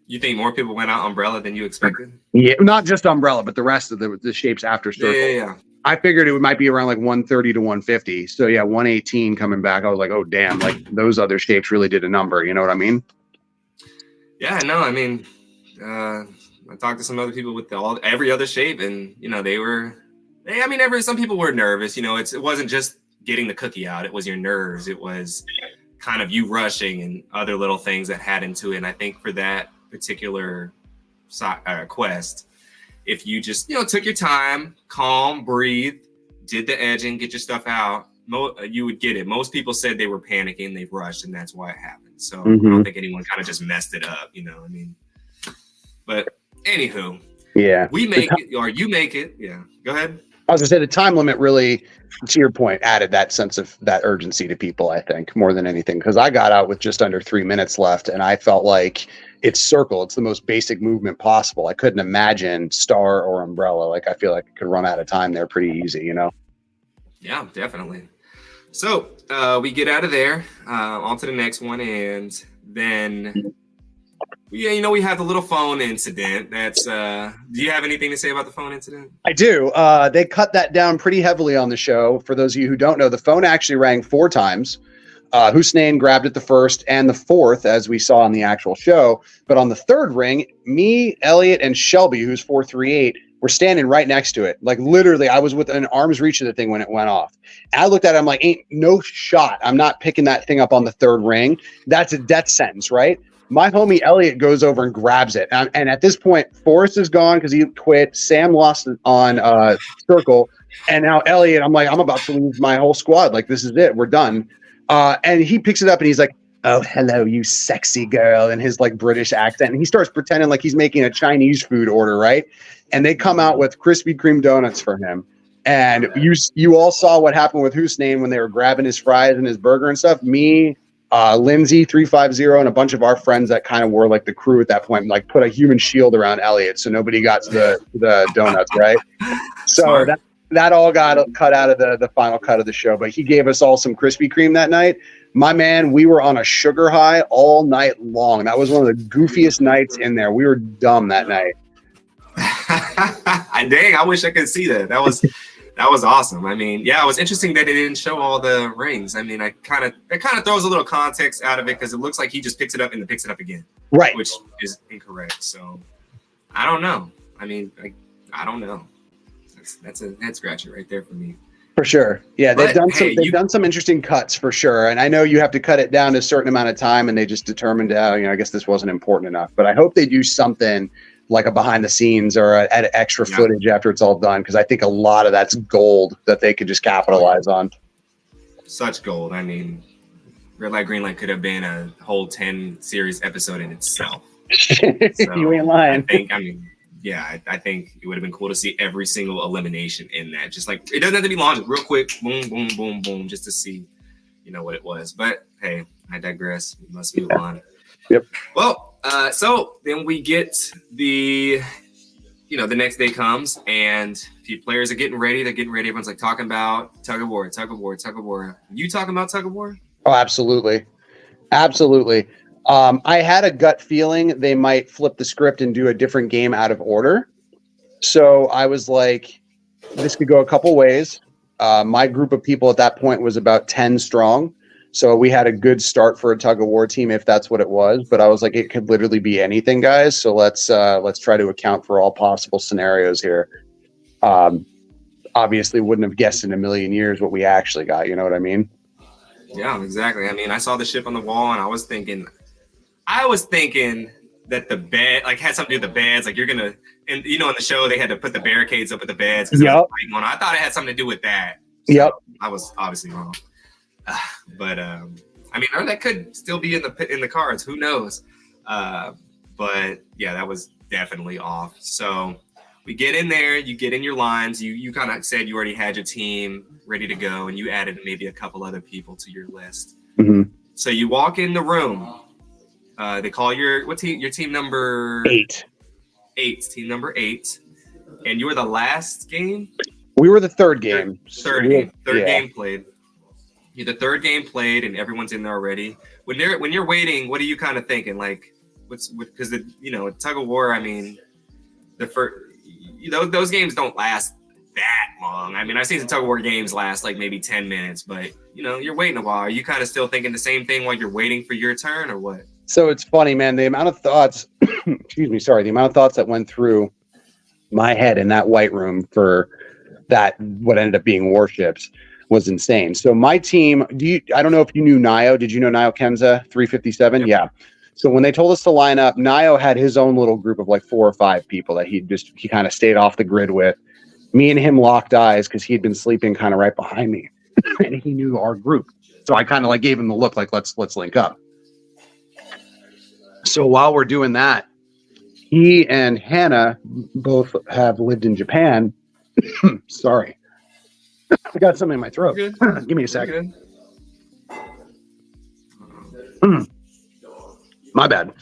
You think more people went out Umbrella than you expected? Yeah, not just Umbrella, but the rest of the shapes after Circle. Yeah. I figured it might be around like 130 to 150. So yeah, 118 coming back. I was like, oh damn, like those other shapes really did a number. You know what I mean? Yeah, no, I mean, I talked to some other people with every other shape, and some people were nervous. It wasn't just getting the cookie out; it was your nerves. It was kind of you rushing and other little things that had into it. And I think for that particular quest, if you just took your time, calm, breathe, did the edging, get your stuff out, you would get it. Most people said they were panicking, they rushed, and that's why it happened. So I don't think anyone kind of just messed it up, But anywho, yeah, we make it, or you make it. Yeah, go ahead. I was gonna say the time limit really, to your point, added that sense of that urgency to people, I think, more than anything, because I got out with just under 3 minutes left, and I felt like it's Circle. It's the most basic movement possible. I couldn't imagine Star or Umbrella. Like, I feel like I could run out of time there pretty easy, Yeah, definitely. So we get out of there, on to the next one, and then we have the little phone incident. That's do you have anything to say about the phone incident? I do. They cut that down pretty heavily on the show. For those of you who don't know, the phone actually rang 4 times. Hussein grabbed it the first and the fourth, as we saw on the actual show. But on the third ring, me, Elliot, and Shelby, who's 438, were standing right next to it. Like, literally, I was within arm's reach of the thing when it went off. And I looked at it, I'm like, ain't no shot. I'm not picking that thing up on the third ring. That's a death sentence, right? My homie Elliot goes over and grabs it. And at this point, Forrest is gone because he quit. Sam lost on Circle. And now Elliot, I'm like, I'm about to lose my whole squad. Like, this is it. We're done. And he picks it up and he's like, oh, hello, you sexy girl, in his like British accent. And he starts pretending like he's making a Chinese food order, right? And they come out with Krispy Kreme donuts for him. And you all saw what happened with Hussein when they were grabbing his fries and his burger and stuff. Me, Lindsay 350, and a bunch of our friends that kind of were like the crew at that point, like put a human shield around Elliot so nobody got to the donuts, right? So Smart. that all got cut out of the final cut of the show. But he gave us all some Krispy Kreme that night. My man, we were on a sugar high all night long. That was one of the goofiest nights in there. We were dumb that night. Dang, I wish I could see that. That was awesome. I mean, yeah, it was interesting that it didn't show all the rings. I mean, it kind of throws a little context out of it because it looks like he just picks it up and then picks it up again, right? Which is incorrect. So I don't know. I mean, I don't know. That's a head scratcher right there for me. For sure. Yeah, they've done some interesting cuts for sure. And I know you have to cut it down to a certain amount of time, and they just determined, I guess this wasn't important enough. But I hope they do something like a behind the scenes or add extra footage after it's all done, because I think a lot of that's gold that they could just capitalize on. Such gold. I mean, Red Light, Green Light could have been a whole 10 series episode in itself. So you ain't lying. I think it would have been cool to see every single elimination in that. Just like, it doesn't have to be long, just real quick, boom, boom, boom, boom, just to see, what it was. But hey, I digress. We must move on. Yep. Well, so then we get the the next day comes and players are getting ready. They're getting ready. Everyone's like talking about tug of war, tug of war, tug of war. You talking about tug of war? Oh, absolutely. Absolutely. I had a gut feeling they might flip the script and do a different game out of order. So I was like, this could go a couple ways. My group of people at that point was about 10 strong. So we had a good start for a tug of war team, if that's what it was. But I was like, it could literally be anything, guys. So let's try to account for all possible scenarios here. Obviously, wouldn't have guessed in a million years what we actually got. You know what I mean? Yeah, exactly. I mean, I saw the ship on the wall, and I was thinking that the bed had something to do with the beds. Like you're gonna, and in the show they had to put the barricades up at the beds. Yep. I thought it had something to do with that. So yep. I was obviously wrong. But I mean, or that could still be in the cards. Who knows? But yeah, that was definitely off. So we get in there. You get in your lines. You kind of said you already had your team ready to go, and you added maybe a couple other people to your list. Mm-hmm. So you walk in the room. They call your team number 8. Team number 8, and you were the last game. We were the third game. Third game played. You're the third game played, and everyone's in there already. When you're waiting, what are you kind of thinking? Like, because tug of war. I mean, those games don't last that long. I mean, I've seen some tug of war games last like maybe 10 minutes, but you're waiting a while. Are you kind of still thinking the same thing while you're waiting for your turn, or what? So it's funny, man. The amount of thoughts, the amount of thoughts that went through my head in that white room for that, what ended up being warships, was insane. So my team, I don't know if you knew Nio. Did you know Nio Kenza 357? Yep. Yeah. So when they told us to line up, Nio had his own little group of like 4 or 5 people that he kind of stayed off the grid with. Me and him locked eyes because he had been sleeping kind of right behind me, and he knew our group. So I kind of like gave him the look, like let's link up. So while we're doing that, he and Hannah both have lived in Japan. Sorry. I got something in my throat. Give me a second. My bad.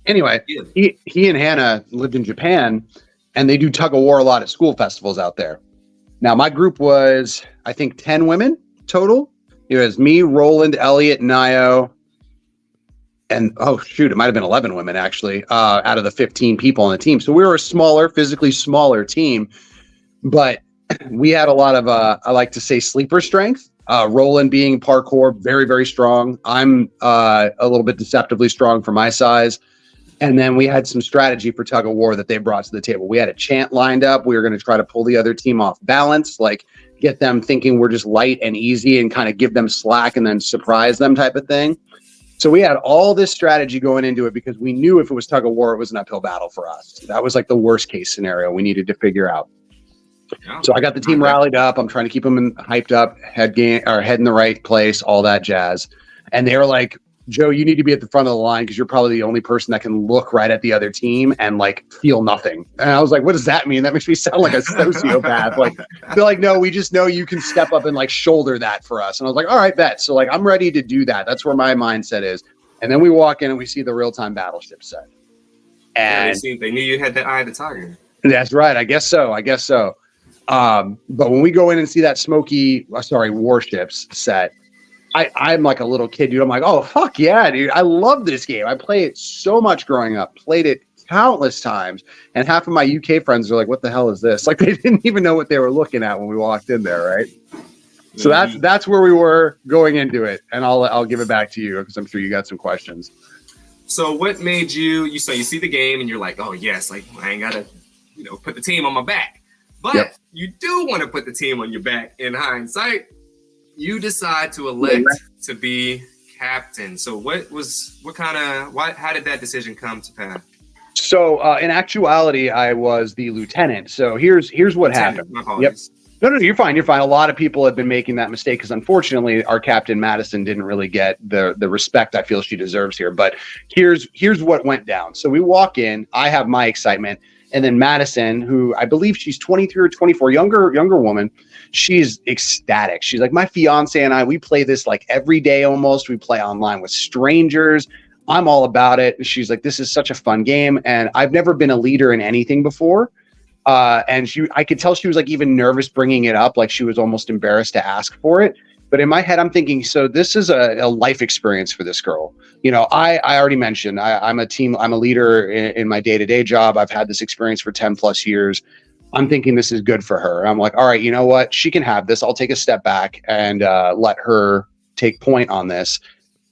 Anyway, he and Hannah lived in Japan, and they do tug of war a lot at school festivals out there. Now, my group was, I think, 10 women total. It was me, Roland, Elliot, Nio, and it might have been 11 women actually, out of the 15 people on the team. So we were a physically smaller team, but we had a lot of, I like to say, sleeper strength. Roland being parkour, very, very strong. I'm a little bit deceptively strong for my size. And then we had some strategy for tug of war that they brought to the table. We had a chant lined up. We were going to try to pull the other team off balance, like get them thinking we're just light and easy and kind of give them slack and then surprise them type of thing. So we had all this strategy going into it because we knew if it was tug of war, it was an uphill battle for us. That was like the worst case scenario we needed to figure out. Yeah. So I got the team rallied up. I'm trying to keep them hyped up, head in the right place, all that jazz. And they were like, Joe, you need to be at the front of the line because you're probably the only person that can look right at the other team and like feel nothing. And I was like, what does that mean? That makes me sound like a sociopath. Like, they're like, no, we just know you can step up and like shoulder that for us. And I was like, all right, bet. So like, I'm ready to do that. That's where my mindset is. And then we walk in and we see the real-time battleship set. And they knew you had the eye of the tiger. That's right. I guess so. But when we go in and see that warships set, I'm like a little kid, dude. I'm like, oh, fuck yeah, dude. I love this game. I played it so much growing up, played it countless times. And half of my UK friends are like, what the hell is this? Like, they didn't even know what they were looking at when we walked in there, right? Mm-hmm. So that's where we were going into it. And I'll give it back to you because I'm sure you got some questions. So what made you see the game and you're like, oh, yes, like I ain't got to, put the team on my back. But You do want to put the team on your back in hindsight. You decide to elect to be captain. So how did that decision come to pass? So in actuality, I was the lieutenant. So here's what happened. My apologies. Yep. No, you're fine. You're fine. A lot of people have been making that mistake because unfortunately our captain Madison didn't really get the respect I feel she deserves here. But here's what went down. So we walk in, I have my excitement. And then Madison, who I believe she's 23 or 24, younger woman, she's ecstatic. She's like, my fiance and I, we play this like every day almost. We play online with strangers. I'm all about it. And she's like, this is such a fun game. And I've never been a leader in anything before. And I could tell she was like even nervous bringing it up, like she was almost embarrassed to ask for it. But in my head, I'm thinking, so this is a life experience for this girl. I already mentioned I'm a leader in my day-to-day job. I've had this experience for 10 plus years. I'm thinking this is good for her. I'm like, all right, you know what? She can have this. I'll take a step back and let her take point on this.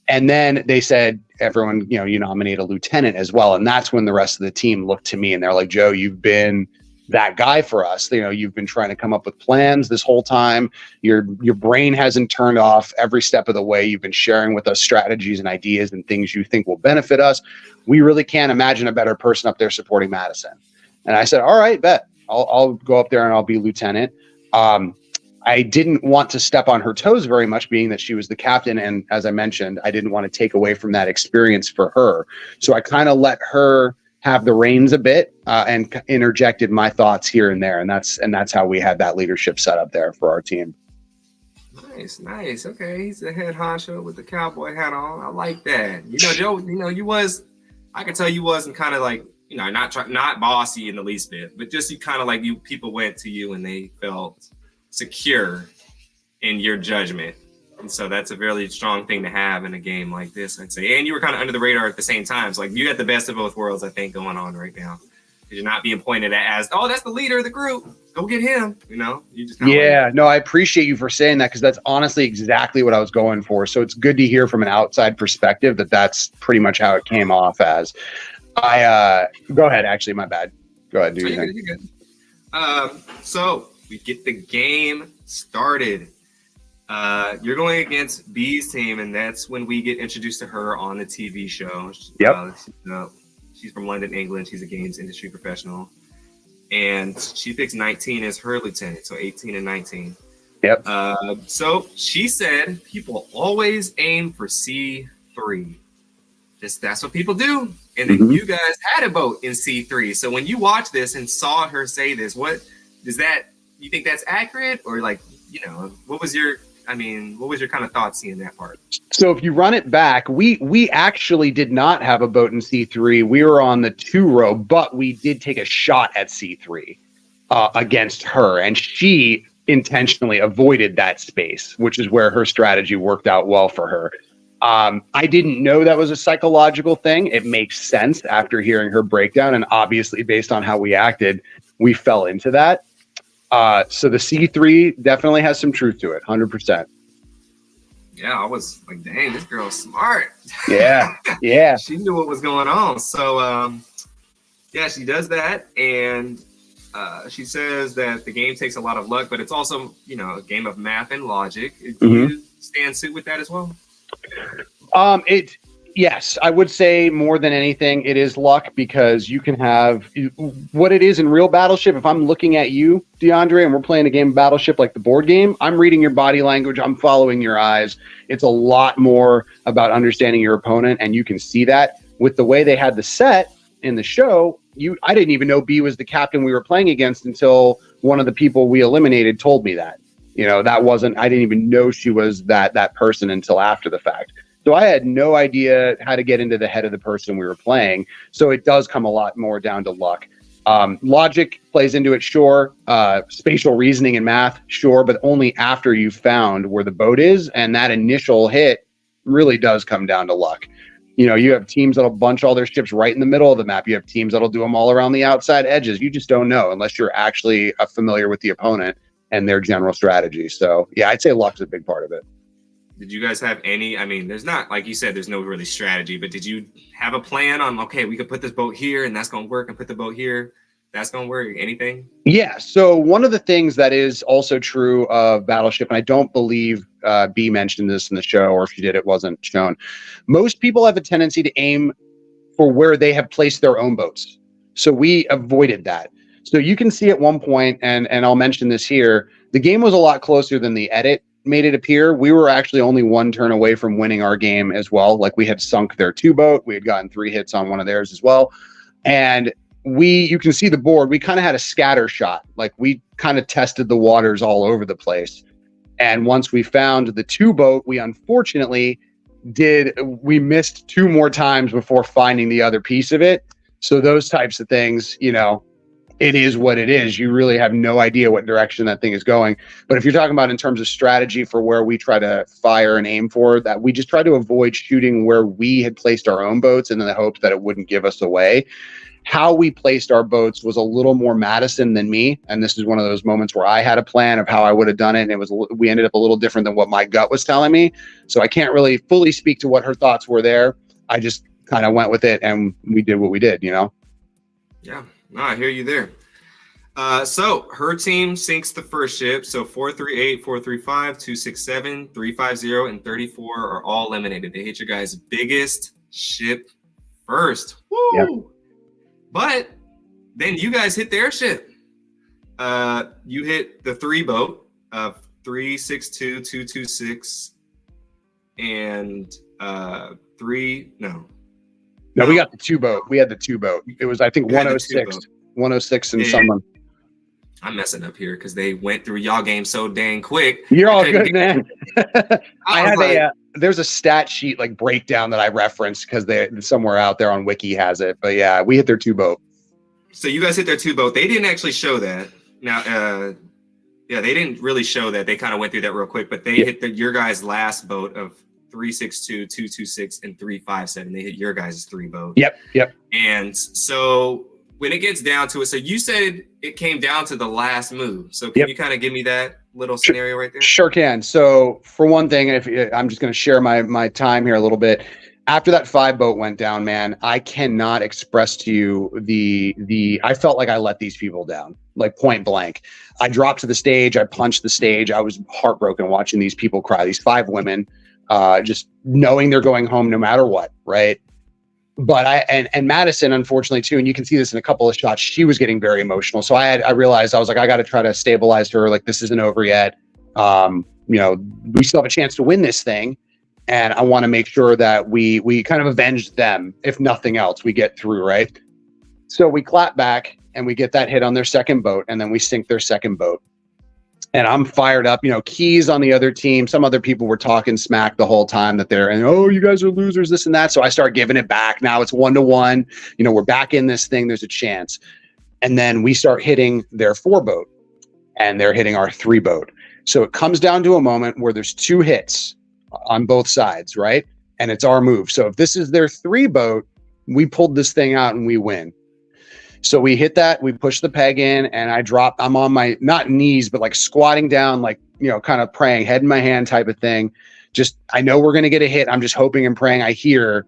And then they said, everyone, you nominate a lieutenant as well. And that's when the rest of the team looked to me and they're like, Joe, you've been that guy for us. You've been trying to come up with plans this whole time. Your brain hasn't turned off every step of the way. You've been sharing with us strategies and ideas and things you think will benefit us. We really can't imagine a better person up there supporting Madison. And I said, all right, bet. I'll go up there and I'll be lieutenant. I didn't want to step on her toes very much, being that she was the captain. And as I mentioned, I didn't want to take away from that experience for her. So I kind of let her have the reins a bit and interjected my thoughts here and there. And that's how we had that leadership set up there for our team. Nice. Okay. He's the head honcho with the cowboy hat on. I like that. Joe, I could tell you wasn't kind of like, not bossy in the least bit, but just you kind of like people went to you and they felt secure in your judgment. And so that's a really strong thing to have in a game like this, I'd say. And you were kind of under the radar at the same time. So like you got the best of both worlds, I think, going on right now. You're not being pointed at as, oh, that's the leader of the group. Go get him. You just no, I appreciate you for saying that, because that's honestly exactly what I was going for. So it's good to hear from an outside perspective that that's pretty much how it came off as. Go ahead. Actually, my bad. Go ahead. Do your thing. You're good. So we get the game started. You're going against B's team, and that's when we get introduced to her on the TV show. Yep. She's from London, England. She's a games industry professional. And she picks 19 as her lieutenant, so 18 and 19. Yep. So she said people always aim for C3. That's what people do. And then you guys had a vote in C3. So when you watched this and saw her say this, you think that's accurate? Or what was your kind of thoughts seeing that part? So if you run it back, we actually did not have a vote in C3. We were on the 2 row, but we did take a shot at C3 against her. And she intentionally avoided that space, which is where her strategy worked out well for her. I didn't know that was a psychological thing. It makes sense after hearing her breakdown. And obviously, based on how we acted, we fell into that. So the C3 definitely has some truth to it, 100%. Yeah, I was like, dang, this girl's smart. Yeah. She knew what was going on. So, she does that. And she says that the game takes a lot of luck, but it's also, a game of math and logic. Do you stand suit with that as well? Yes, I would say more than anything, it is luck, because you can have what it is in real Battleship. If I'm looking at you, DeAndre, and we're playing a game of Battleship like the board game, I'm reading your body language. I'm following your eyes. It's a lot more about understanding your opponent. And you can see that with the way they had the set in the show. I didn't even know B was the captain we were playing against until one of the people we eliminated told me that. I didn't even know she was that person until after the fact. So I had no idea how to get into the head of the person we were playing. So it does come a lot more down to luck. Logic plays into it, sure. Spatial reasoning and math, sure. But only after you've found where the boat is. And that initial hit really does come down to luck. You have teams that'll bunch all their ships right in the middle of the map. You have teams that'll do them all around the outside edges. You just don't know unless you're actually familiar with the opponent and their general strategy. So, yeah, I'd say luck's a big part of it. Did you guys have any, there's not, like you said, there's no really strategy, but did you have a plan on, okay, we could put this boat here and that's going to work, and put the boat here, that's going to work, anything? Yeah. So one of the things that is also true of Battleship, and I don't believe B mentioned this in the show, or if she did, it wasn't shown. Most people have a tendency to aim for where they have placed their own boats. So we avoided that. So you can see at one point, and I'll mention this here, the game was a lot closer than the edit made it appear. We were actually only one turn away from winning our game as well. Like, we had sunk their 2 boat. We had gotten 3 hits on one of theirs as well. And you can see the board, we kind of had a scatter shot. Like, we kind of tested the waters all over the place. And once we found the 2 boat, we unfortunately we missed 2 more times before finding the other piece of it. So those types of things, it is what it is. You really have no idea what direction that thing is going. But if you're talking about in terms of strategy for where we try to fire and aim for, that we just try to avoid shooting where we had placed our own boats in the hopes that it wouldn't give us away. How we placed our boats was a little more Madison than me. And this is one of those moments where I had a plan of how I would have done it. And we ended up a little different than what my gut was telling me. So I can't really fully speak to what her thoughts were there. I just kind of went with it and we did what we did, you know? Yeah, no, I hear you there. So her team sinks the first ship. So 438, 435, 267, 350, and 34 are all eliminated. They hit your guys' biggest ship first. Woo! Yep. But then you guys hit their ship. You hit the 3 boat of 362, 226, and No, we got the 2 boat. We had the 2 boat. It was, I think, 106 and someone. I'm messing up here because they went through y'all game so dang quick. You're all good, man. I have there's a stat sheet like breakdown that I referenced because they somewhere out there on Wiki has it. But yeah, we hit their 2 boat. So you guys hit their 2 boat. They didn't actually show that. Now, yeah, they didn't really show that. They kind of went through that real quick, but they hit your guys' last boat of 362, 226, and 357. They hit your guys' 3 boat. Yep. And so when it gets down to it, so you said it came down to the last move. So can you kind of give me that little scenario right there? Sure can. So for one thing, if I'm just going to share my time here a little bit. After that 5 boat went down, man, I cannot express to you I felt like I let these people down, like point blank. I dropped to the stage. I punched the stage. I was heartbroken watching these people cry. These 5 women, just knowing they're going home no matter what, right? But and Madison, unfortunately, too, and you can see this in a couple of shots, she was getting very emotional. So I realized, I was like, I got to try to stabilize her. Like, this isn't over yet. We still have a chance to win this thing. And I want to make sure that we kind of avenge them. If nothing else, we get through, right? So we clap back and we get that hit on their 2nd boat, and then we sink their 2nd boat. And I'm fired up, Keys on the other team. Some other people were talking smack the whole time that oh, you guys are losers, this and that. So I start giving it back. Now it's 1-1. We're back in this thing. There's a chance. And then we start hitting their 4 boat and they're hitting our 3 boat. So it comes down to a moment where there's 2 hits on both sides, right? And it's our move. So if this is their 3 boat, we pulled this thing out and we win. So we hit that, we push the peg in, and I'm on my, not knees, but like squatting down, like, kind of praying, head in my hand type of thing. Just, I know we're going to get a hit. I'm just hoping and praying. I hear,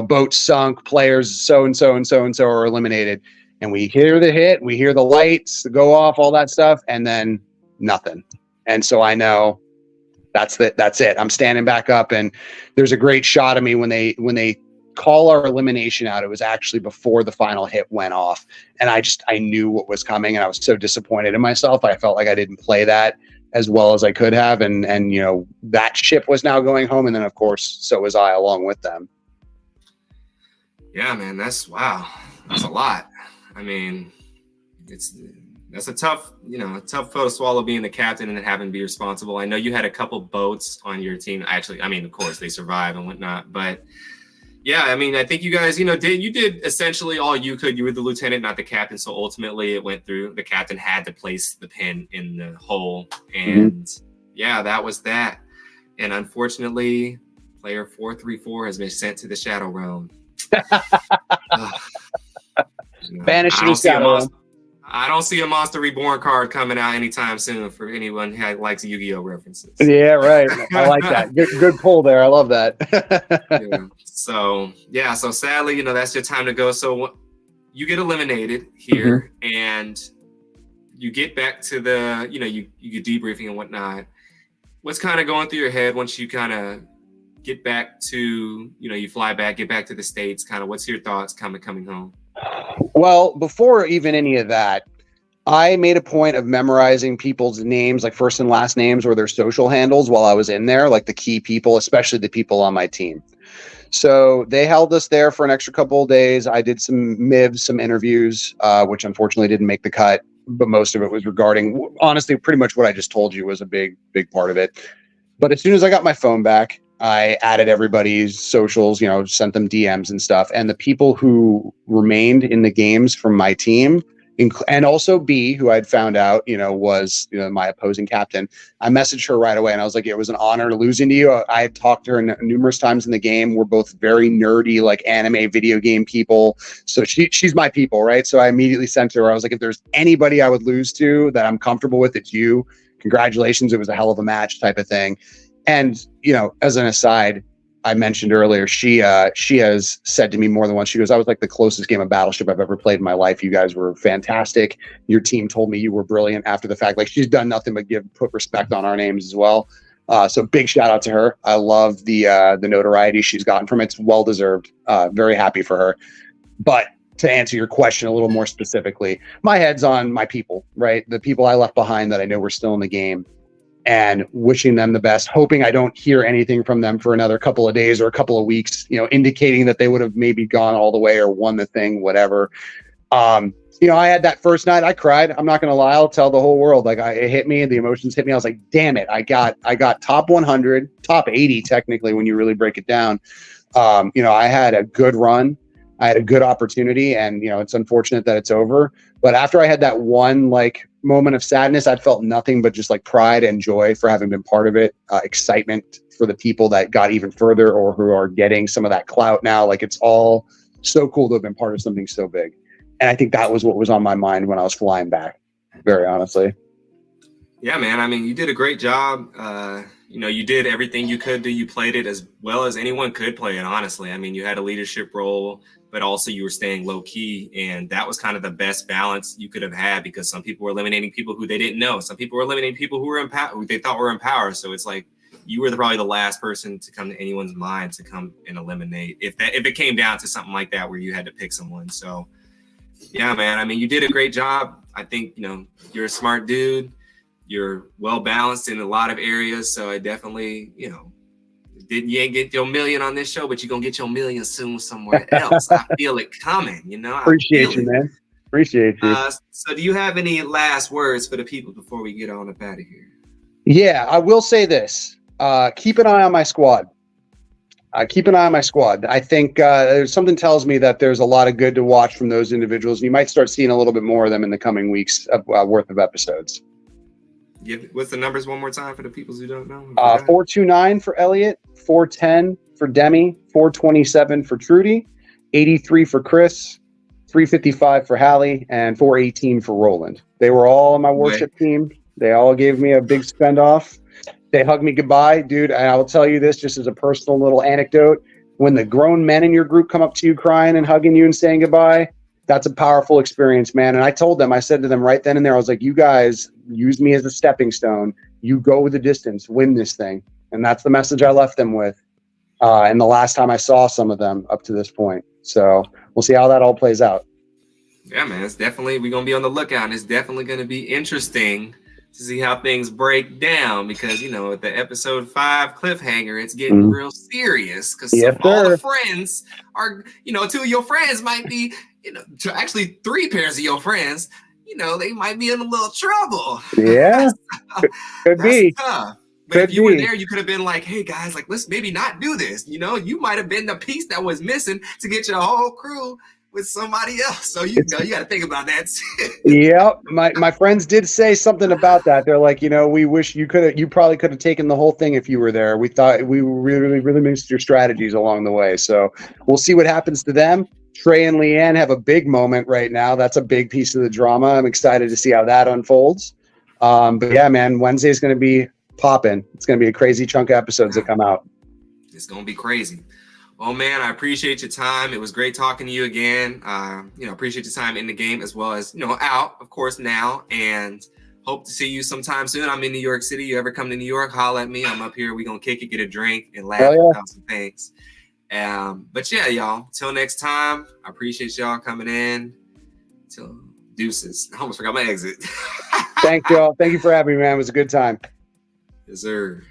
boat sunk, players so-and-so and so-and-so are eliminated. And we hear the hit, we hear the lights go off, all that stuff, and then nothing. And so I know that's it. I'm standing back up, and there's a great shot of me when they call our elimination out. It was actually before the final hit went off, and I knew what was coming, and I was so disappointed in myself. I felt like I didn't play that as well as I could have, and that ship was now going home, and then of course so was I along with them. Yeah, man, that's a lot. I mean, that's a tough pill to swallow, being the captain and having to be responsible. I know you had a couple boats on your team. Actually, I mean, of course they survived and whatnot, but yeah, I mean, I think you guys, did essentially all you could. You were the lieutenant, not the captain. So ultimately it went through. The captain had to place the pin in the hole. And yeah, that was that. And unfortunately, player 434 has been sent to the Shadow Realm. Banished to the Shadow Realm. I don't see a Monster Reborn card coming out anytime soon for anyone who likes Yu-Gi-Oh references. Yeah, right. I like that. Good pull there. I love that. Yeah. So sadly, that's your time to go. So you get eliminated here, and you get back to the, you get debriefing and whatnot. What's kind of going through your head once you kind of get back to, you fly back, get back to the States? Kind of, what's your thoughts coming home? Well, before even any of that, I made a point of memorizing people's names, like first and last names or their social handles while I was in there, like the key people, especially the people on my team. So they held us there for an extra couple of days. I did some MIVs, some interviews, which unfortunately didn't make the cut, but most of it was regarding, honestly, pretty much what I just told you was a big part of it. But as soon as I got my phone back, I added everybody's socials, sent them DMs and stuff. And the people who remained in the games from my team and also B, who I'd found out, was, my opposing captain. I messaged her right away and I was like, it was an honor losing to you. I had talked to her numerous times in the game. We're both very nerdy, like anime video game people. So she's my people, right? So I immediately sent her, I was like, if there's anybody I would lose to that I'm comfortable with, it's you. Congratulations. It was a hell of a match type of thing. And, as an aside, I mentioned earlier, she has said to me more than once, she goes, I was like the closest game of Battleship I've ever played in my life. You guys were fantastic. Your team told me you were brilliant after the fact. Like, she's done nothing but put respect on our names as well. So big shout out to her. I love the notoriety she's gotten from it. It's well deserved. Very happy for her. But to answer your question a little more specifically, my head's on my people, right? The people I left behind that I know were still in the game, and wishing them the best, hoping I don't hear anything from them for another couple of days or a couple of weeks, indicating that they would have maybe gone all the way or won the thing, whatever. I had that first night, I cried. I'm not going to lie. I'll tell the whole world. Like, it hit me, the emotions hit me. I was like, damn it. I got top 100, top 80, technically, when you really break it down. I had a good run. I had a good opportunity, and, it's unfortunate that it's over. But after I had that one, moment of sadness, I felt nothing but just pride and joy for having been part of it. Excitement for the people that got even further or who are getting some of that clout now. It's all so cool to have been part of something so big. And I think that was what was on my mind when I was flying back, very honestly. Yeah, man. I mean, you did a great job. You did everything you could do. You played it as well as anyone could play it, honestly. I mean, you had a leadership role, but also you were staying low key. And that was kind of the best balance you could have had, because some people were eliminating people who they didn't know. Some people were eliminating people who were in power, who they thought were in power. So it's like you were probably the last person to come to anyone's mind to come and eliminate if it came down to something like that where you had to pick someone. So yeah, man. I mean, you did a great job. I think, you're a smart dude. You're well balanced in a lot of areas. So I definitely, you ain't get your million on this show, but you're going to get your million soon somewhere else. I feel it coming, Appreciate you, man. Appreciate you. So do you have any last words for the people before we get on up out of here? Yeah, I will say this. Keep an eye on my squad. I think something tells me that there's a lot of good to watch from those individuals. You might start seeing a little bit more of them in the coming weeks worth of episodes. What's the numbers one more time for the people who don't know? 429 for Elliot, 410 for Demi, 427 for Trudy, 83 for Chris, 355 for Hallie, and 418 for Roland. They were all on my worship team. They all gave me a big spend off. They hugged me goodbye, dude. And I will tell you this just as a personal little anecdote. When the grown men in your group come up to you crying and hugging you and saying goodbye, that's a powerful experience, man. And I said to them right then and there, I was like, you guys use me as a stepping stone. You go the distance, win this thing. And that's the message I left them with. And the last time I saw some of them up to this point. So we'll see how that all plays out. Yeah, man, we're going to be on the lookout. And it's definitely going to be interesting to see how things break down, because, at the episode 5 cliffhanger, it's getting real serious, because all the friends are, 2 of your friends might be, actually 3 pairs of your friends, they might be in a little trouble. Yeah, could be. Tough. But if you were there, you could have been like, hey guys, let's maybe not do this. You might have been the piece that was missing to get your whole crew with somebody else. So you got to think about that. Yep. My friends did say something about that. They're like, we wish you probably could have taken the whole thing if you were there. We thought we really, really missed your strategies along the way. So we'll see what happens to them. Trey and Leanne have a big moment right now. That's a big piece of the drama. I'm excited to see how that unfolds. But yeah, man, Wednesday's going to be popping. It's going to be a crazy chunk of episodes that come out. It's going to be crazy. Oh man, I appreciate your time. It was great talking to you again. Appreciate your time in the game as well as, out, of course, now, and hope to see you sometime soon. I'm in New York City. You ever come to New York, holla at me. I'm up here. We're going to kick it, get a drink, and laugh about some things. But yeah, y'all, till next time, I appreciate y'all coming in. Till deuces. I almost forgot my exit. Thank y'all. Thank you for having me, man. It was a good time. Yes, sir.